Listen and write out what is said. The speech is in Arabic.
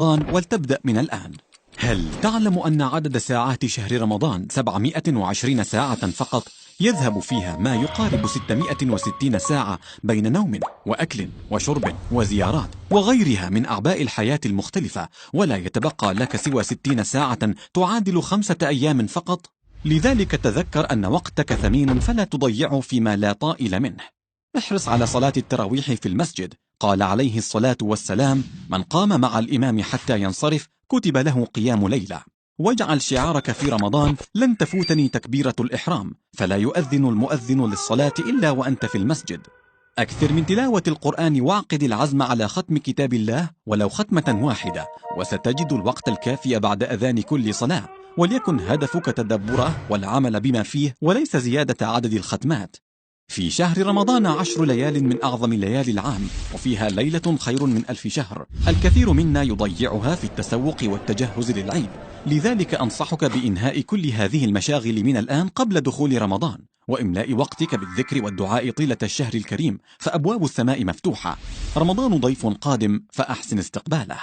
ولتبدأ من الآن. هل تعلم أن عدد ساعات شهر رمضان 720 ساعة فقط، يذهب فيها ما يقارب 660 ساعة بين نوم وأكل وشرب وزيارات وغيرها من أعباء الحياة المختلفة، ولا يتبقى لك سوى 60 ساعة تعادل 5 أيام فقط؟ لذلك تذكر أن وقتك ثمين فلا تضيعه فيما لا طائل منه. احرص على صلاة التراويح في المسجد. قال عليه الصلاة والسلام: من قام مع الإمام حتى ينصرف كتب له قيام ليلة. واجعل شعارك في رمضان: لن تفوتني تكبيرة الإحرام، فلا يؤذن المؤذن للصلاة إلا وأنت في المسجد. أكثر من تلاوة القرآن واعقد العزم على ختم كتاب الله ولو ختمة واحدة، وستجد الوقت الكافي بعد أذان كل صلاة، وليكن هدفك تدبره والعمل بما فيه وليس زيادة عدد الختمات. في شهر رمضان 10 ليال من أعظم ليالي العام، وفيها ليلة خير من 1000 شهر. الكثير منا يضيعها في التسوق والتجهز للعيد، لذلك أنصحك بإنهاء كل هذه المشاغل من الآن قبل دخول رمضان، وإملاء وقتك بالذكر والدعاء طيلة الشهر الكريم، فأبواب السماء مفتوحة. رمضان ضيف قادم، فأحسن استقباله.